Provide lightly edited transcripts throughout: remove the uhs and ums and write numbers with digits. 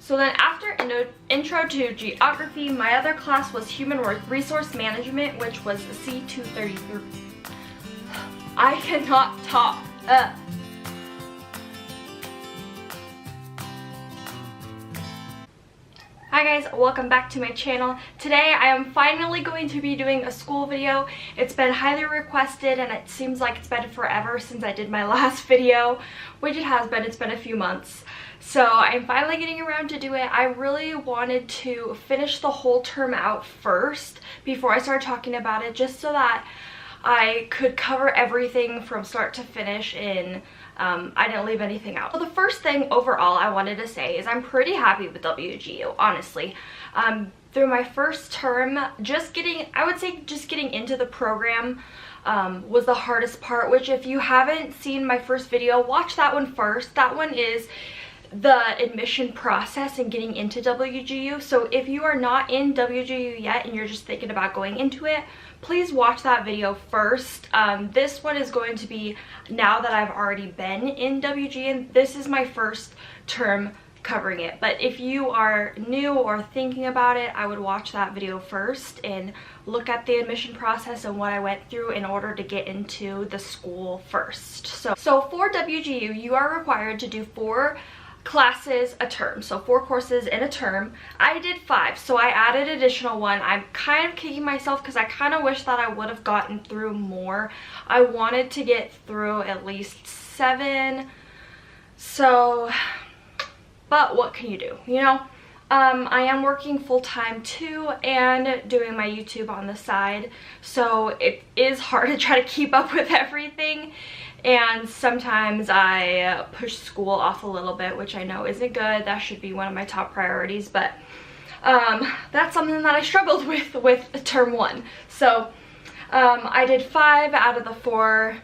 So then after intro to geography, my other class was human resource management, which was C233. I cannot talk. Hi guys, welcome back to my channel. Today I am finally going to be doing a school video. It's been highly requested and it seems like it's been forever since I did my last video, which it has been. It's been a few months. So I'm finally getting around to do it. I really wanted to finish the whole term out first before I started talking about it, just so that I could cover everything from start to finish in I didn't leave anything out. So the first thing overall I wanted to say is I'm pretty happy with WGU, honestly. Through my first term, I would say just getting into the program was the hardest part, which if you haven't seen my first video, watch that one first. That one is the admission process and getting into WGU. So if you are not in WGU yet and you're just thinking about going into it, please watch that video first. This one is going to be now that I've already been in WG, and this is my first term covering it. But if you are new or thinking about it, I would watch that video first and look at the admission process and what I went through in order to get into the school first. So for WGU, you are required to do 4 classes a term, so 4 courses in a term. I did 5, so I added additional 1. I'm kind of kicking myself because I kind of wish that I would have gotten through more. I wanted to get through at least 7, so, but what can you do, you know? I am working full-time too and doing my YouTube on the side, so it is hard to try to keep up with everything. And sometimes I push school off a little bit, which I know isn't good. That should be one of my top priorities, but that's something that I struggled with term 1. So I did 5 out of the 4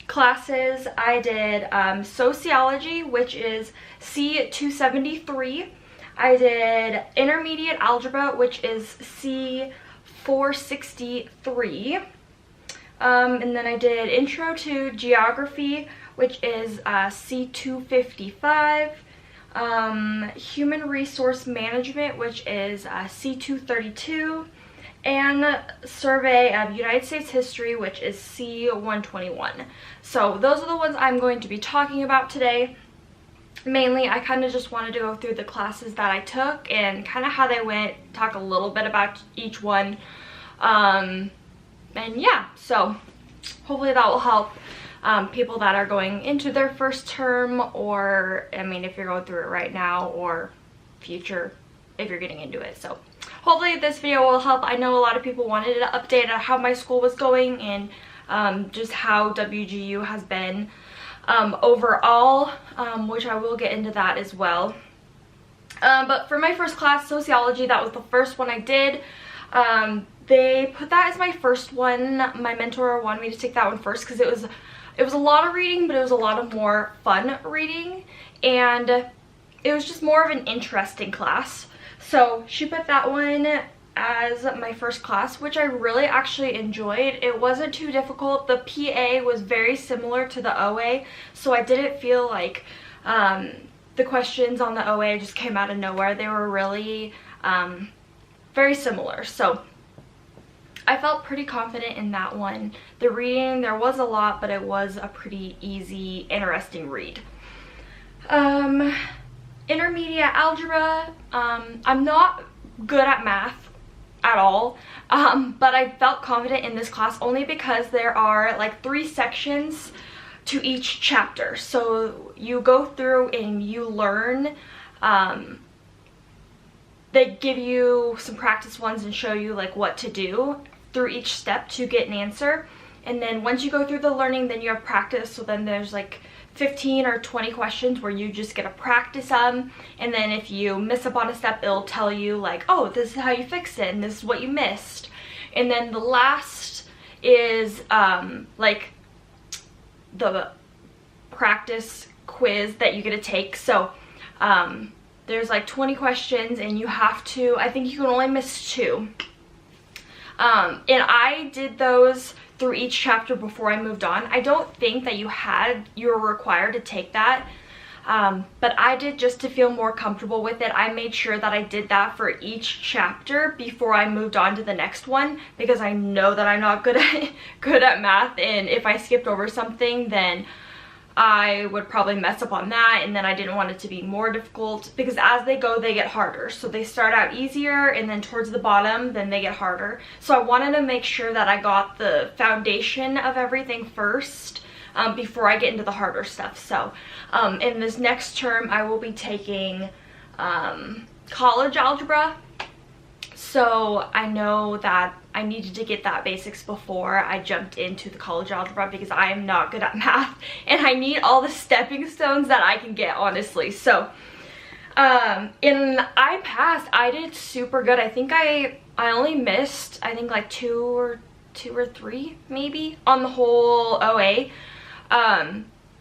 classes. I did Sociology, which is C273. I did Intermediate Algebra, which is C463. And then I did Intro to Geography, which is C255, Human Resource Management, which is C232, and Survey of United States History, which is C121. So those are the ones I'm going to be talking about today. Mainly, I kind of just wanted to go through the classes that I took and kind of how they went, talk a little bit about each one. And yeah, so hopefully that will help people that are going into their first term, or I mean if you're going through it right now, or future if you're getting into it. So hopefully this video will help. I know a lot of people wanted an update on how my school was going and just how WGU has been overall, which I will get into that as well. But for my first class, Sociology, that was the first one I did. They put that as my first one. My mentor wanted me to take that one first because it was a lot of reading, but it was a lot of more fun reading, and it was just more of an interesting class. So she put that one as my first class, which I really actually enjoyed. It wasn't too difficult. The PA was very similar to the OA, so I didn't feel like the questions on the OA just came out of nowhere. They were really very similar. So I felt pretty confident in that one. The reading, there was a lot, but it was a pretty easy, interesting read. Intermediate Algebra, I'm not good at math at all, but I felt confident in this class only because there are like 3 sections to each chapter. So you go through and you learn, they give you some practice ones and show you like what to do through each step to get an answer. And then once you go through the learning, then you have practice. So then there's like 15 or 20 questions where you just get to practice them. And then if you miss up on a step, it'll tell you like, oh, this is how you fix it and this is what you missed. And then the last is like the practice quiz that you get to take. So there's like 20 questions and you have to, I think you can only miss 2. And I did those through each chapter before I moved on. I don't think that you were required to take that But I did, just to feel more comfortable with it, I made sure that I did that for each chapter before I moved on to the next one, because I know that I'm not good at math, and if I skipped over something, then I would probably mess up on that, and then I didn't want it to be more difficult, because as they go, they get harder. So they start out easier, and then towards the bottom, then they get harder. So I wanted to make sure that I got the foundation of everything first, before I get into the harder stuff. So in this next term, I will be taking college algebra. So I know that I needed to get that basics before I jumped into the college algebra, because I am not good at math and I need all the stepping stones that I can get, honestly. So I passed. I did super good. I think I only missed, I think like two or three maybe on the whole OA.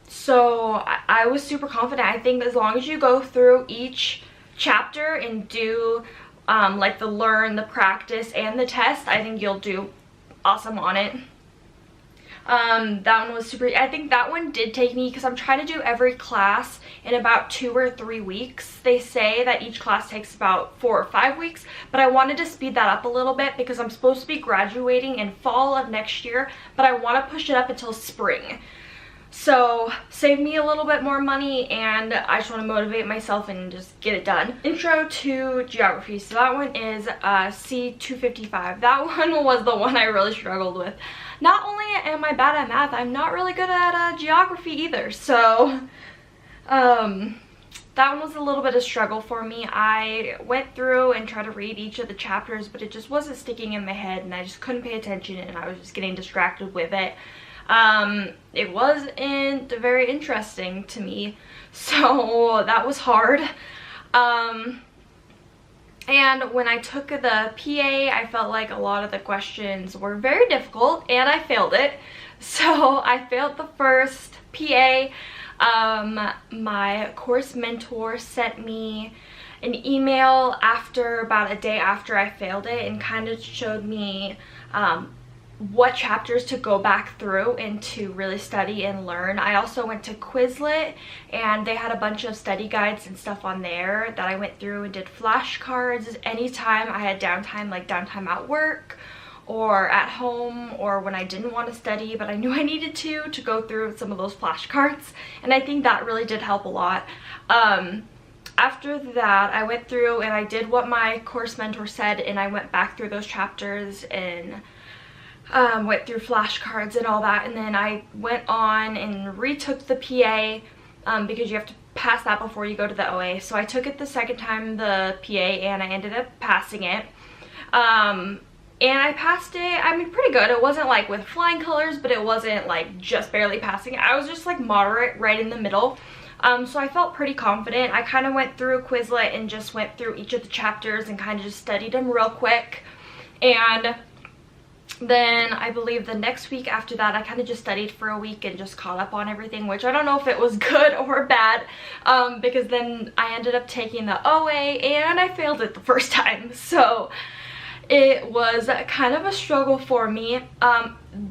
So I was super confident. I think as long as you go through each chapter and do like the learn, the practice, and the test, I think you'll do awesome on it. That one was super, I think that one did take me, because I'm trying to do every class in about 2 or 3 weeks. They say that each class takes about 4 or 5 weeks, but I wanted to speed that up a little bit because I'm supposed to be graduating in fall of next year, but I want to push it up until spring. So save me a little bit more money, and I just want to motivate myself and just get it done. Intro to geography. So that one is C255. That one was the one I really struggled with. Not only am I bad at math, I'm not really good at geography either. So that one was a little bit of a struggle for me. I went through and tried to read each of the chapters, but it just wasn't sticking in my head, and I just couldn't pay attention, and I was just getting distracted with it. It wasn't very interesting to me, so that was hard. And when I took the PA, I felt like a lot of the questions were very difficult, and I failed it. So I failed the first PA. My course mentor sent me an email about a day after I failed it, and kind of showed me what chapters to go back through and to really study and learn. I also went to Quizlet, and they had a bunch of study guides and stuff on there that I went through and did flashcards anytime I had downtime, like downtime at work or at home, or when I didn't want to study but I knew I needed to go through some of those flashcards, and I think that really did help a lot. After that, I went through and I did what my course mentor said, and I went back through those chapters and went through flashcards and all that, and then I went on and retook the PA, because you have to pass that before you go to the OA. So I took it the second time, the PA, and I ended up passing it. And I passed it, I mean, pretty good. It wasn't like with flying colors, but it wasn't like just barely passing it. I was just like moderate, right in the middle. So I felt pretty confident. I kind of went through Quizlet and just went through each of the chapters and kind of just studied them real quick. And then I believe the next week after that, I kind of just studied for a week and just caught up on everything, which I don't know if it was good or bad, because then I ended up taking the OA and I failed it the first time. So it was kind of a struggle for me.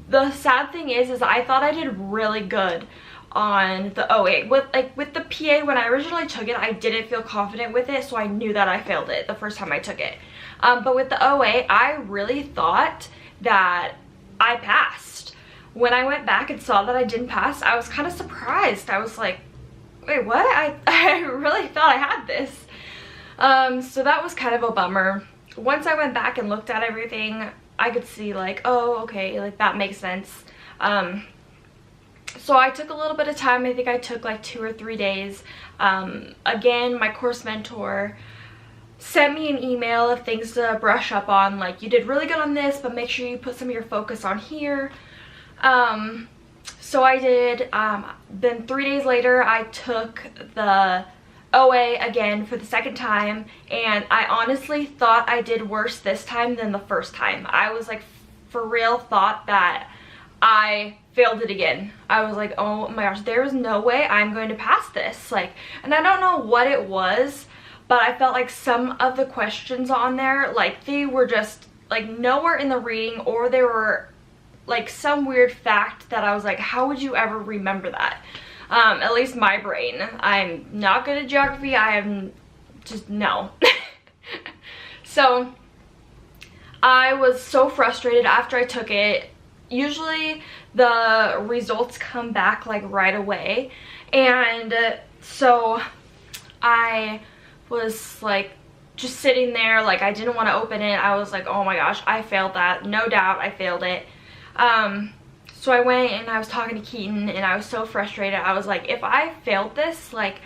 The sad thing is I thought I did really good on the OA. With the PA, when I originally took it, I didn't feel confident with it, so I knew that I failed it the first time I took it. But with the OA, I really thought that I passed. When I went back and saw that I didn't pass, I was kind of surprised. I was like, wait, what? I really thought I had this. So that was kind of a bummer. Once I went back and looked at everything, I could see like, oh, okay, like that makes sense. So I took a little bit of time. I think I took like 2 or 3 days. Again, my course mentor sent me an email of things to brush up on, like, you did really good on this, but make sure you put some of your focus on here. So I did. Then 3 days later, I took the OA again for the second time, and I honestly thought I did worse this time than the first time. I was like, for real, thought that I failed it again. I was like, oh my gosh, there is no way I'm going to pass this. Like, and I don't know what it was, but I felt like some of the questions on there, like, they were just like nowhere in the reading, or they were like some weird fact that I was like, how would you ever remember that? At least my brain. I'm not good at geography. I am just, no. So I was so frustrated after I took it. Usually the results come back like right away, and so I was like just sitting there, like I didn't want to open it. I was like, oh my gosh, I failed that, no doubt I failed it. So I went and I was talking to Keaton, and I was so frustrated. I was like, if I failed this, like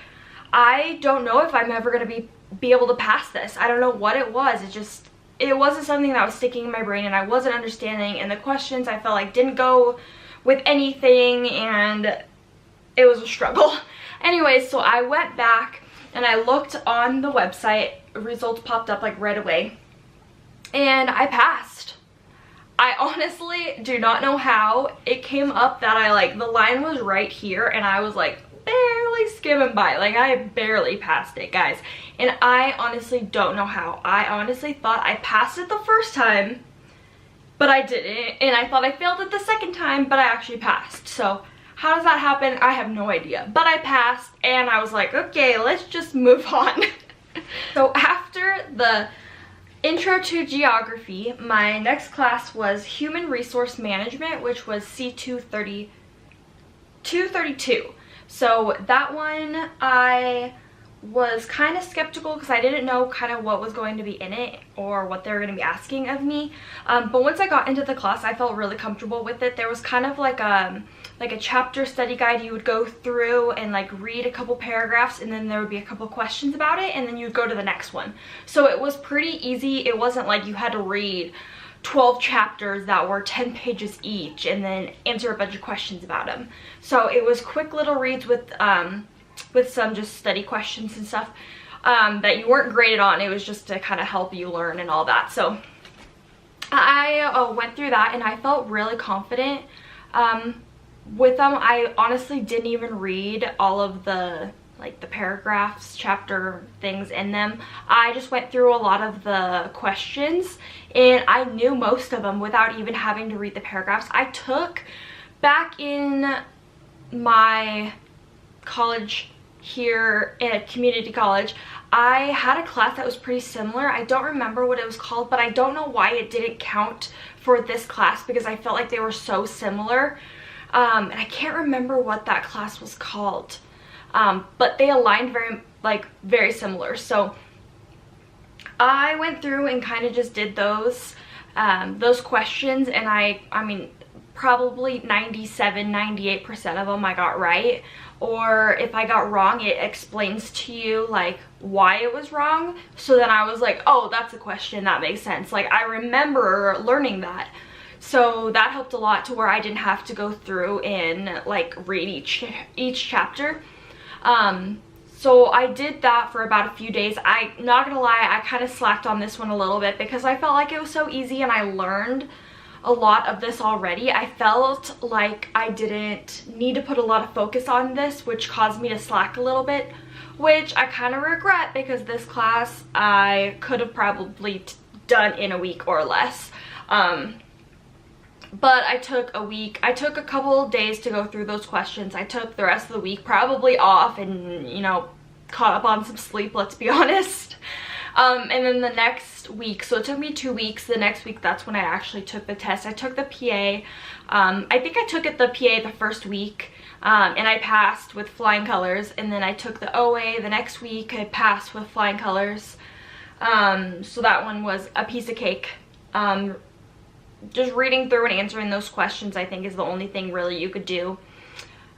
I don't know if I'm ever gonna be able to pass this. I don't know what it was. It wasn't something that was sticking in my brain, and I wasn't understanding, and the questions I felt like didn't go with anything, and it was a struggle. Anyways, so I went back and I looked on the website. Results popped up like right away, and I passed. I honestly do not know how it came up that the line was right here, and I was like barely skimming by. Like I barely passed it, guys. And I honestly don't know how. I honestly thought I passed it the first time, but I didn't. And I thought I failed it the second time, but I actually passed. So how does that happen? I have no idea. But I passed, and I was like, okay, let's just move on. So after the intro to geography, my next class was human resource management, which was C232. So that one I was kind of skeptical because I didn't know kind of what was going to be in it or what they were going to be asking of me. But once I got into the class, I felt really comfortable with it. There was kind of like a chapter study guide. You would go through and like read a couple paragraphs, and then there would be a couple questions about it, and then you'd go to the next one. So it was pretty easy. It wasn't like you had to read 12 chapters that were 10 pages each and then answer a bunch of questions about them. So it was quick little reads with some just study questions and stuff that you weren't graded on. It was just to kind of help you learn and all that. So I went through that, and I felt really confident with them. I honestly didn't even read all of the paragraphs, chapter things in them. I just went through a lot of the questions, and I knew most of them without even having to read the paragraphs. I took, back in my college here at community college, I had a class that was pretty similar. I don't remember what it was called, but I don't know why it didn't count for this class because I felt like they were so similar. And I can't remember what that class was called. But they aligned very similar. So I went through and kind of just did those questions, and I mean probably 97-98% of them I got right. Or if I got wrong, it explains to you like why it was wrong. So then I was like, oh, that's a question, that makes sense. Like I remember learning that. So that helped a lot to where I didn't have to go through and like read each chapter. So I did that for about a few days. I'm not gonna lie, I kind of slacked on this one a little bit because I felt like it was so easy and I learned a lot of this already. I felt like I didn't need to put a lot of focus on this, which caused me to slack a little bit, which I kind of regret because this class I could have probably done in a week or less. But I took a couple of days to go through those questions. I took the rest of the week probably off and, you know, caught up on some sleep, let's be honest. And then the next week, so it took me 2 weeks. The next week, that's when I actually took the test. I took the PA. I think I took the PA the first week, and I passed with flying colors. And then I took the OA the next week. I passed with flying colors. So that one was a piece of cake. Just reading through and answering those questions, I think, is the only thing really you could do.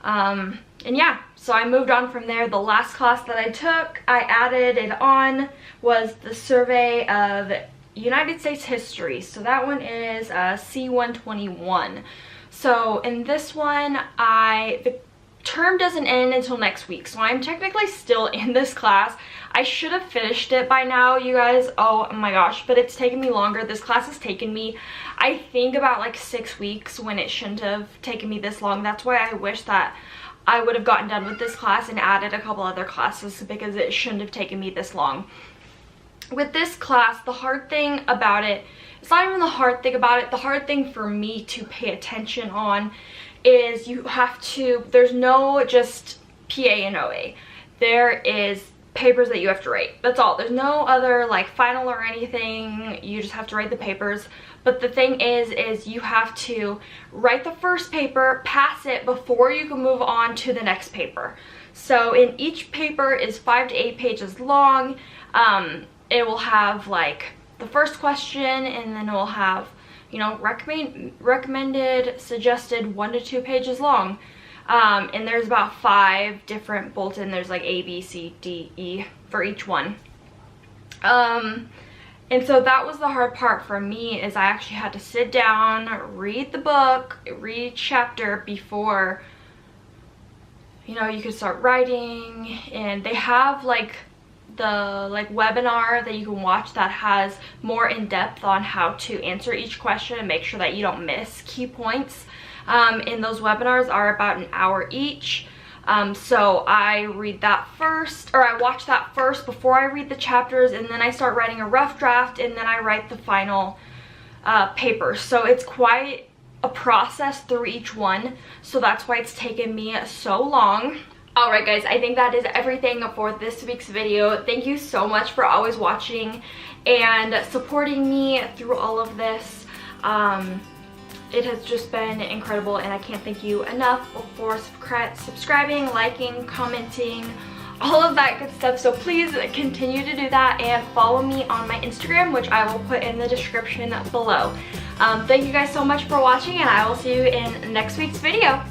And yeah, so I moved on from there. The last class that I took, I added it on, was the survey of United States history. So that one is C121. So in this one, the term doesn't end until next week. So I'm technically still in this class. I should have finished it by now, you guys. Oh my gosh, but it's taken me longer. This class has taken me, I think, about like 6 weeks when it shouldn't have taken me this long. That's why I wish that I would have gotten done with this class and added a couple other classes because it shouldn't have taken me this long. With this class, the hard thing about it, it's not even the hard thing about it, the hard thing for me to pay attention on is you have to, there's no just PA and OA. There is papers that you have to write. That's all. There's no other like final or anything. You just have to write the papers. But the thing is you have to write the first paper, pass it before you can move on to the next paper. So in each paper is 5 to 8 pages long. It will have like the first question, and then it will have, you know, recommended, suggested, 1 to 2 pages long. And there's about 5 different bulletin. There's like A, B, C, D, E for each one. And so that was the hard part for me, is I actually had to sit down, read the book, read each chapter before, you know, you could start writing. And they have like the webinar that you can watch that has more in depth on how to answer each question and make sure that you don't miss key points. And those webinars are about an hour each. So I read that first, or I watch that first before I read the chapters, and then I start writing a rough draft, and then I write the final paper. So it's quite a process through each one, so that's why it's taken me so long. Alright guys, I think that is everything for this week's video. Thank you so much for always watching and supporting me through all of this. It has just been incredible, and I can't thank you enough for subscribing, liking, commenting, all of that good stuff. So please continue to do that, and follow me on my Instagram, which I will put in the description below. Thank you guys so much for watching, and I will see you in next week's video.